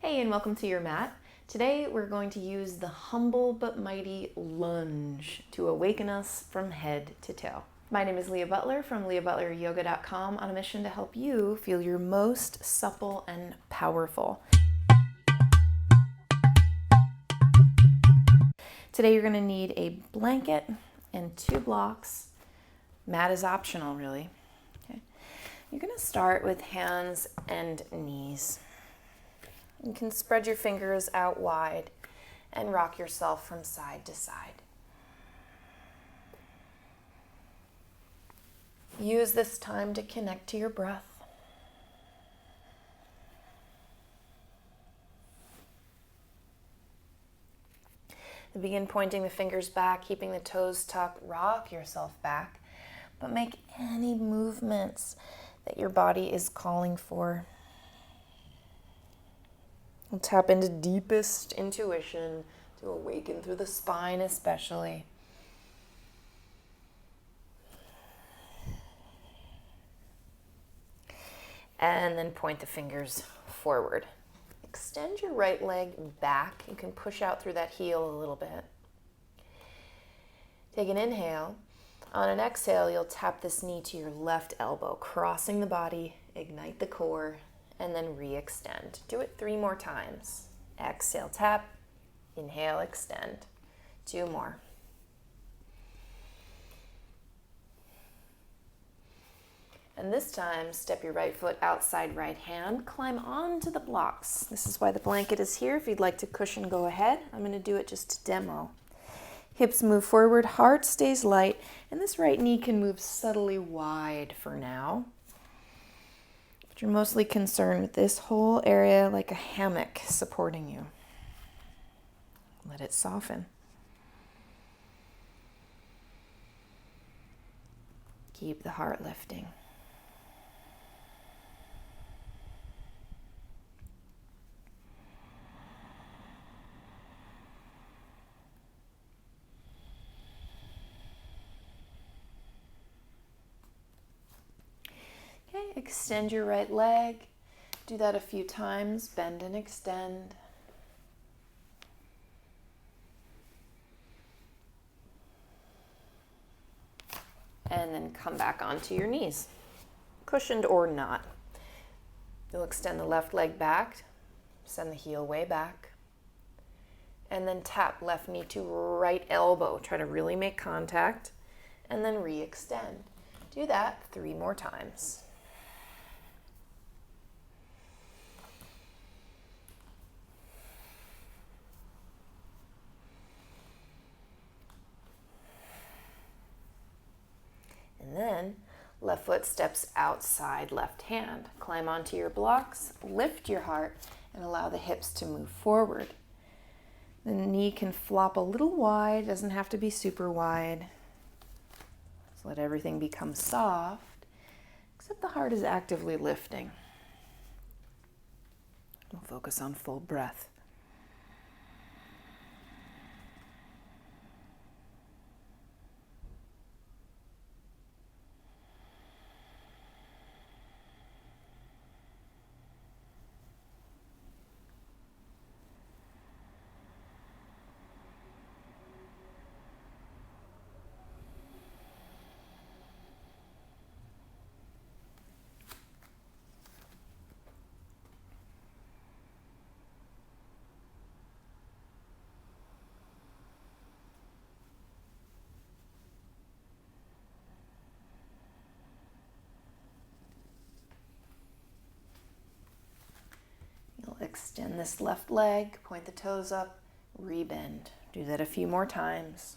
Hey, and welcome to your mat. Today we're going to use the humble but mighty lunge to awaken us from head to toe. My name is Leigha Butler from LeighaButlerYoga.com on a mission to help you feel your most supple and powerful. Today you're going to need a blanket and 2 blocks. Mat is optional, really. Okay. You're going to start with hands and knees. You can spread your fingers out wide and rock yourself from side to side. Use this time to connect to your breath. Begin pointing the fingers back, keeping the toes tucked. Rock yourself back, but make any movements that your body is calling for. We'll tap into deepest intuition to awaken through the spine especially. And then point the fingers forward. Extend your right leg back. You can push out through that heel a little bit. Take an inhale. On an exhale, you'll tap this knee to your left elbow, crossing the body, ignite the core, and then re-extend. Do it 3 more times. Exhale, tap. Inhale, extend. 2 more. And this time, step your right foot outside right hand. Climb onto the blocks. This is why the blanket is here. If you'd like to cushion, go ahead. I'm going to do it just to demo. Hips move forward, heart stays light, and this right knee can move subtly wide for now. You're mostly concerned with this whole area like a hammock supporting you. Let it soften. Keep the heart lifting. Okay, extend your right leg. Do that a few times. Bend and extend. And then come back onto your knees, cushioned or not. You'll extend the left leg back, send the heel way back, and then tap left knee to right elbow. Try to really make contact, and then re-extend. Do that 3 more times. And then left foot steps outside left hand. Climb onto your blocks, lift your heart, and allow the hips to move forward. The knee can flop a little wide, doesn't have to be super wide. Just let everything become soft, except the heart is actively lifting. We'll focus on full breath. Extend this left leg, point the toes up, rebend. Do that a few more times.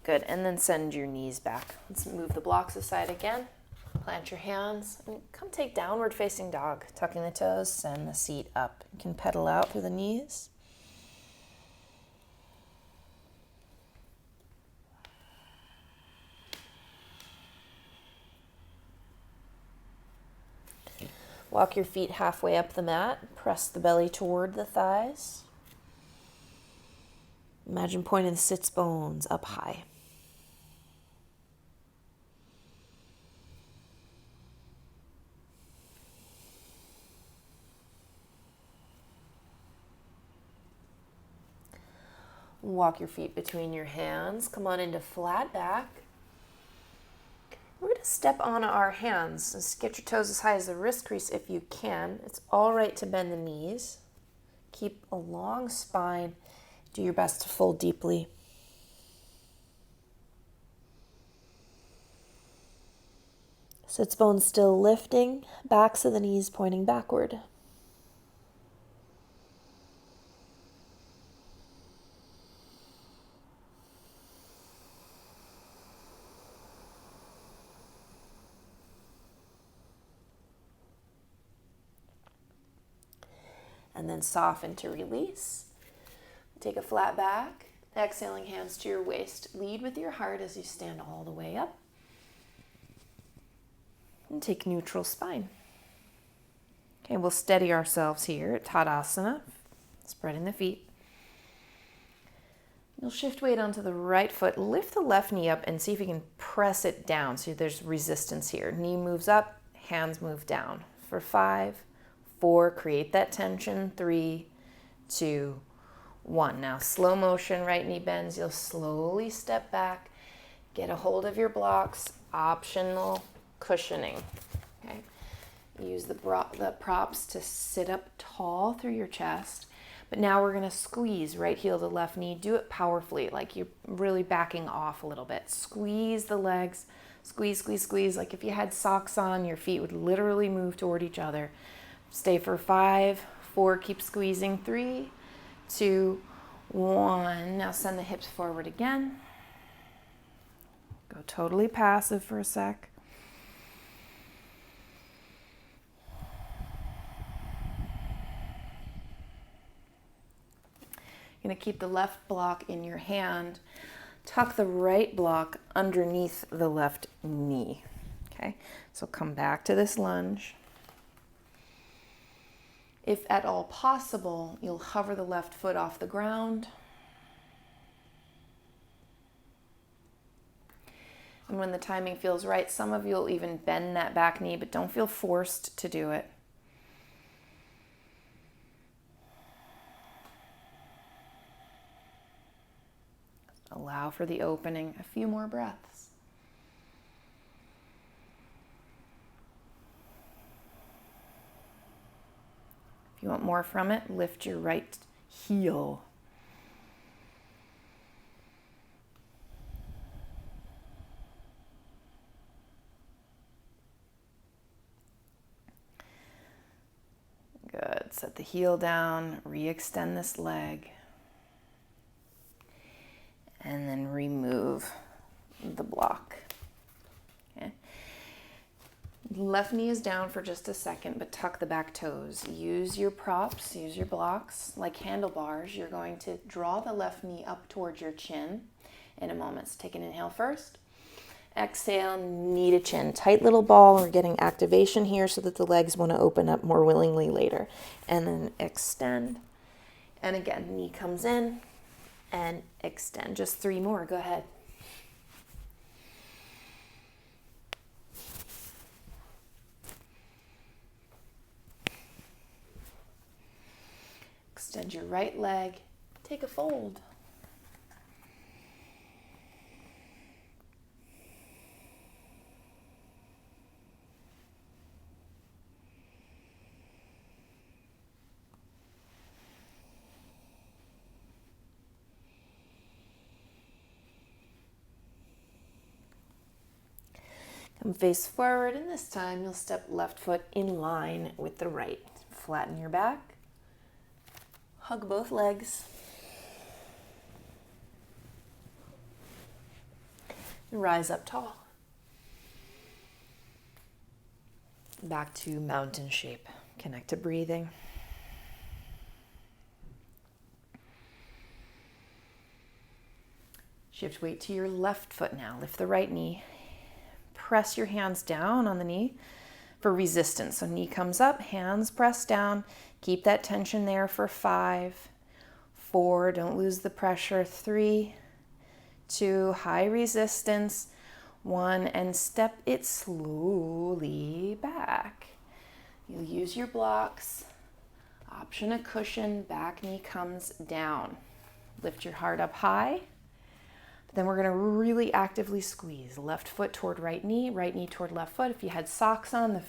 Good, and then send your knees back. Let's move the blocks aside again. Plant your hands and come take downward facing dog. Tucking the toes, send the seat up. You can pedal out through the knees. Walk your feet halfway up the mat. Press the belly toward the thighs. Imagine pointing the sits bones up high. Walk your feet between your hands. Come on into flat back. We're going to step on our hands. Just get your toes as high as the wrist crease if you can. It's all right to bend the knees. Keep a long spine. Do your best to fold deeply. Sits bones still lifting, backs of the knees pointing backward. And then soften to release. Take a flat back, exhaling hands to your waist. Lead with your heart as you stand all the way up. And take neutral spine. Okay, we'll steady ourselves here at Tadasana, spreading the feet. You'll shift weight onto the right foot, lift the left knee up and see if you can press it down. So there's resistance here. Knee moves up, hands move down. For 5, 4, create that tension. 3, 2, 1. Now slow motion, right knee bends. You'll slowly step back, get a hold of your blocks, optional cushioning. Okay, use the props to sit up tall through your chest. But now we're going to squeeze right heel to left knee. Do it powerfully, like you're really backing off a little bit. Squeeze the legs, squeeze, squeeze, squeeze. Like if you had socks on, your feet would literally move toward each other. Stay for 5, 4, keep squeezing. 3, 2, 1. Now send the hips forward again. Go totally passive for a sec. You're going to keep the left block in your hand. Tuck the right block underneath the left knee. Okay, so come back to this lunge. If at all possible, you'll hover the left foot off the ground. And when the timing feels right, some of you will even bend that back knee, but don't feel forced to do it. Allow for the opening. A few more breaths. If you want more from it, lift your right heel. Good. Set the heel down, re-extend this leg. And then remove the block. Okay. Left knee is down for just a second, but tuck the back toes. Use your props, use your blocks like handlebars. You're going to draw the left knee up towards your chin in a moment. So take an inhale first. Exhale, knee to chin. Tight little ball. We're getting activation here so that the legs want to open up more willingly later. And then extend. And again, knee comes in. And extend. Just 3 more. Go ahead. Extend your right leg. Take a fold. Come face forward, and this time you'll step left foot in line with the right. Flatten your back. Hug both legs. And rise up tall. Back to mountain shape. Connect to breathing. Shift weight to your left foot now. Lift the right knee. Press your hands down on the knee for resistance. So knee comes up, hands press down. Keep that tension there for 5, 4, don't lose the pressure. 3, 2, high resistance. 1, and step it slowly back. You'll use your blocks. Option a cushion, back knee comes down. Lift your heart up high. Then we're gonna really actively squeeze. Left foot toward right knee toward left foot. If you had socks on, the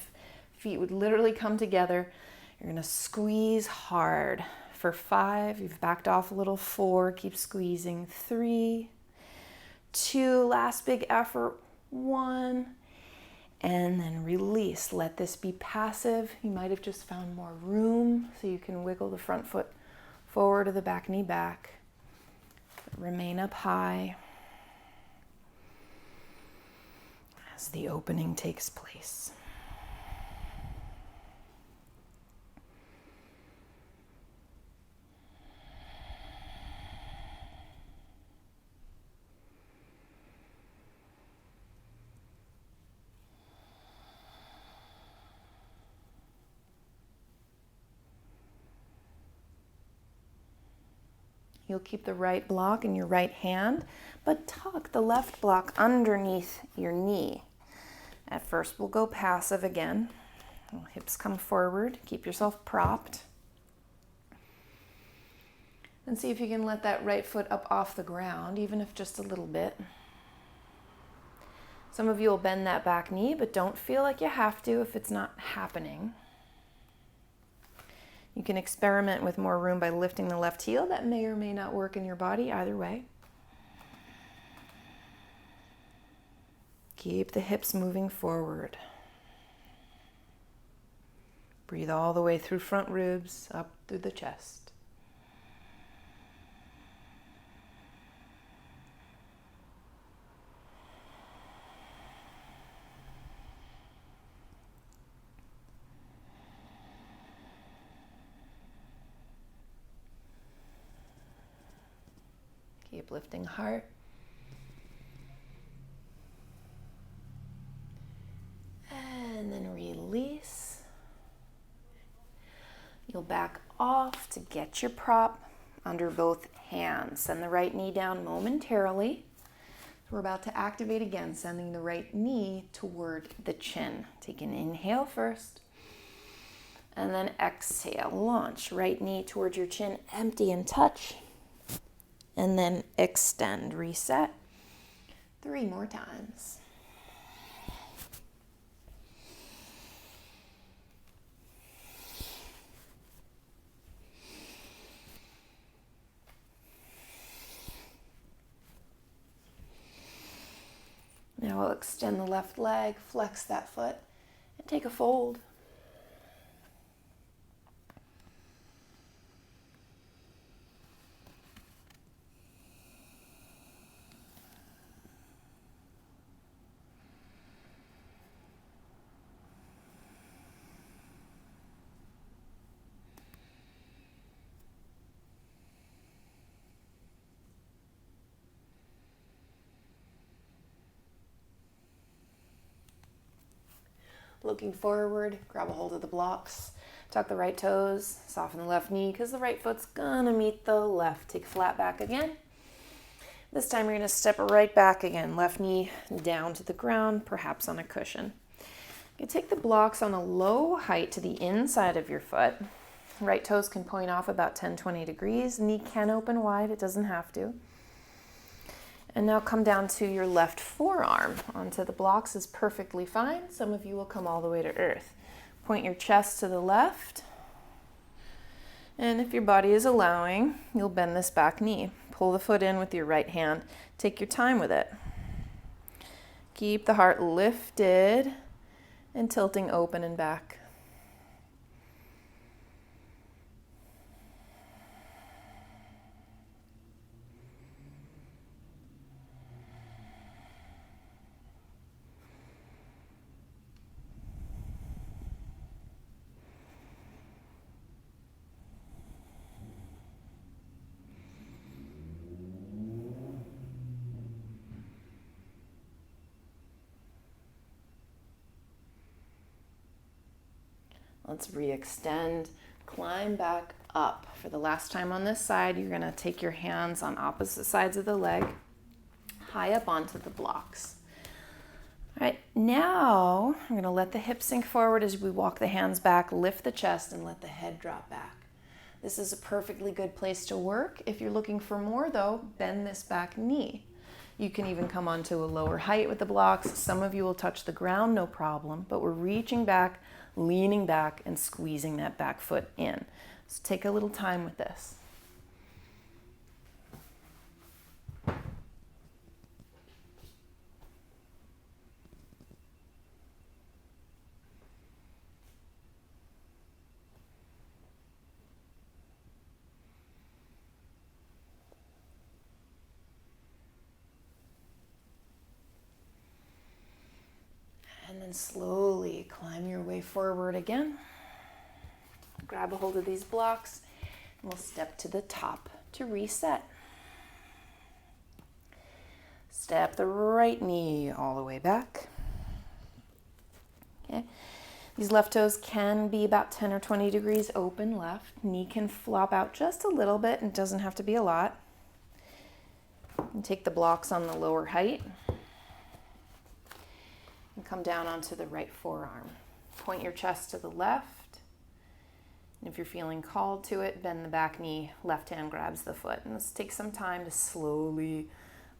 feet would literally come together. You're gonna squeeze hard. For 5, you've backed off a little. 4, keep squeezing. 3, 2, last big effort. 1, and then release. Let this be passive. You might have just found more room, so you can wiggle the front foot forward or the back knee back. Remain up high as the opening takes place. You'll keep the right block in your right hand, but tuck the left block underneath your knee. At first, we'll go passive again. Hips come forward. Keep yourself propped. And see if you can let that right foot up off the ground, even if just a little bit. Some of you will bend that back knee, but don't feel like you have to if it's not happening. You can experiment with more room by lifting the left heel. That may or may not work in your body, either way. Keep the hips moving forward. Breathe all the way through front ribs, up through the chest. Keep lifting heart. And then release. You'll back off to get your prop under both hands. Send the right knee down momentarily. We're about to activate again, sending the right knee toward the chin. Take an inhale first. And then exhale, launch. Right knee towards your chin, empty and touch. And then extend, reset. 3 more times. Now we'll extend the left leg, flex that foot, and take a fold. Looking forward, grab a hold of the blocks, tuck the right toes, soften the left knee because the right foot's gonna meet the left. Take flat back again. This time you're gonna step right back again, left knee down to the ground, perhaps on a cushion. You take the blocks on a low height to the inside of your foot. Right toes can point off about 10-20 degrees. Knee can open wide, it doesn't have to. And now come down to your left forearm. Onto the blocks is perfectly fine. Some of you will come all the way to earth. Point your chest to the left. And if your body is allowing, you'll bend this back knee. Pull the foot in with your right hand. Take your time with it. Keep the heart lifted and tilting open and back. Let's re-extend, climb back up. For the last time on this side, you're gonna take your hands on opposite sides of the leg, high up onto the blocks. All right, now I'm gonna let the hips sink forward as we walk the hands back, lift the chest, and let the head drop back. This is a perfectly good place to work. If you're looking for more though, bend this back knee. You can even come onto a lower height with the blocks. Some of you will touch the ground, no problem, but we're reaching back, leaning back, and squeezing that back foot in. So take a little time with this. And then slowly climb your way forward again. Grab a hold of these blocks and we'll step to the top to reset. Step the right knee all the way back. Okay. These left toes can be about 10 or 20 degrees open left. Knee can flop out just a little bit and doesn't have to be a lot. And take the blocks on the lower height. And come down onto the right forearm. Point your chest to the left. And if you're feeling called to it, bend the back knee, left hand grabs the foot. And let's take some time to slowly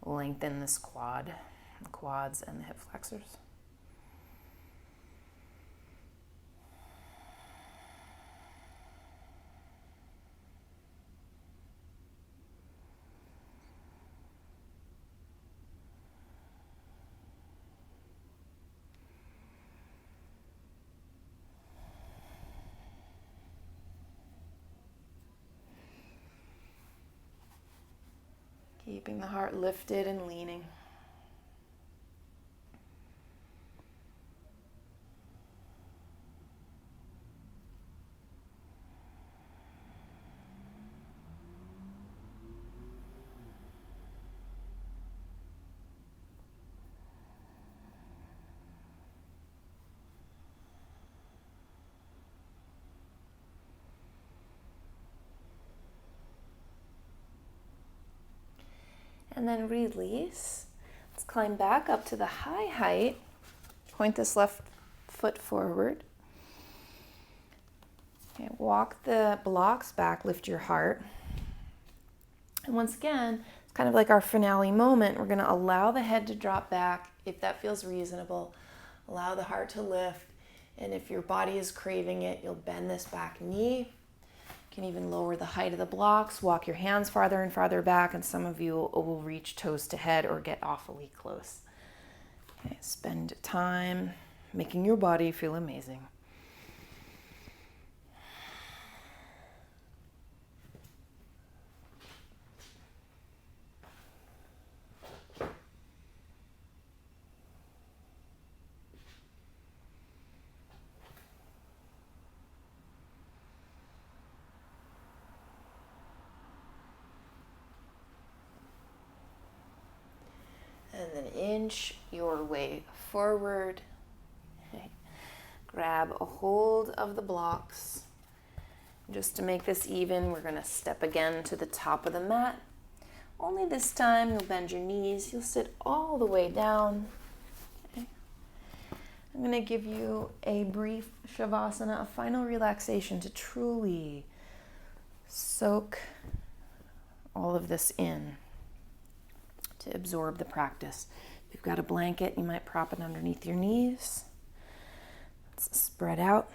lengthen this quad, the quads and the hip flexors. Keeping the heart lifted and leaning. And then release. Let's climb back up to the high height. Point this left foot forward. Okay, walk the blocks back, lift your heart. And once again, it's kind of like our finale moment. We're going to allow the head to drop back if that feels reasonable. Allow the heart to lift. And if your body is craving it, you'll bend this back knee. You can even lower the height of the blocks, walk your hands farther and farther back, and some of you will reach toes to head or get awfully close. Okay, spend time making your body feel amazing. And then inch your way forward. Okay. Grab a hold of the blocks. Just to make this even, we're going to step again to the top of the mat. Only this time you'll bend your knees. You'll sit all the way down. Okay. I'm going to give you a brief shavasana, a final relaxation to truly soak all of this in, to absorb the practice. If you've got a blanket, you might prop it underneath your knees. Let's spread out.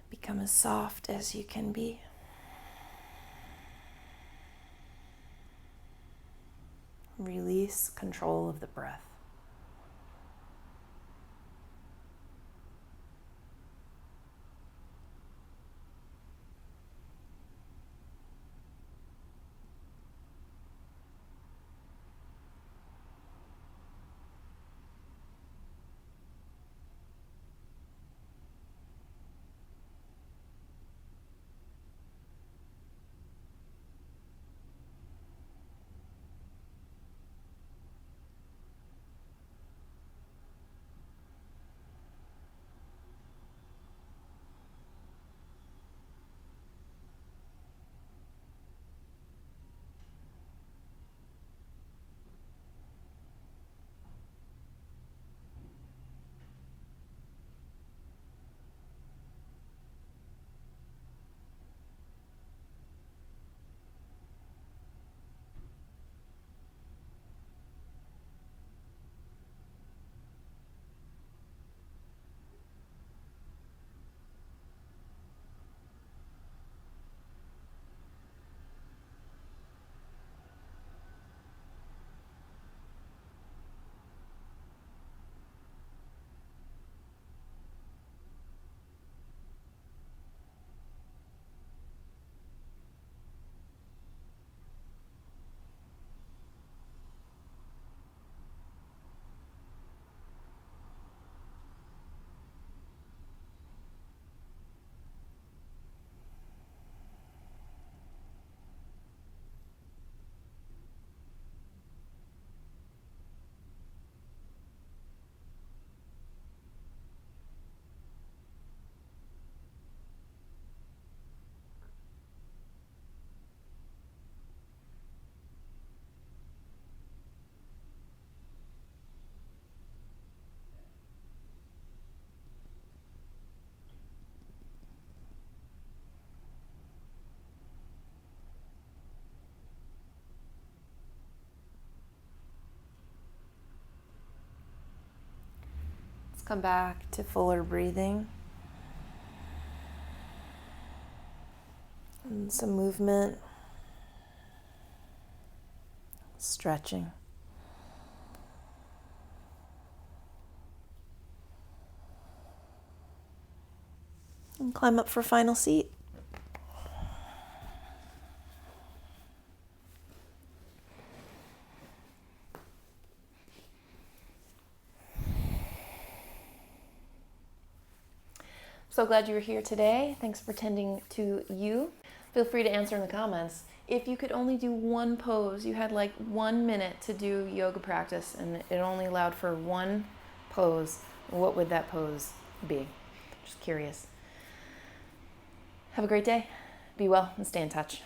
Become as soft as you can be. Release control of the breath. come back to fuller breathing. And some movement, stretching. And climb up for final seat. So glad you were here today. Thanks for tending to you. Feel free to answer in the comments. If you could only do one pose, you had like 1 minute to do yoga practice and it only allowed for one pose, what would that pose be? Just curious. Have a great day. Be well and stay in touch.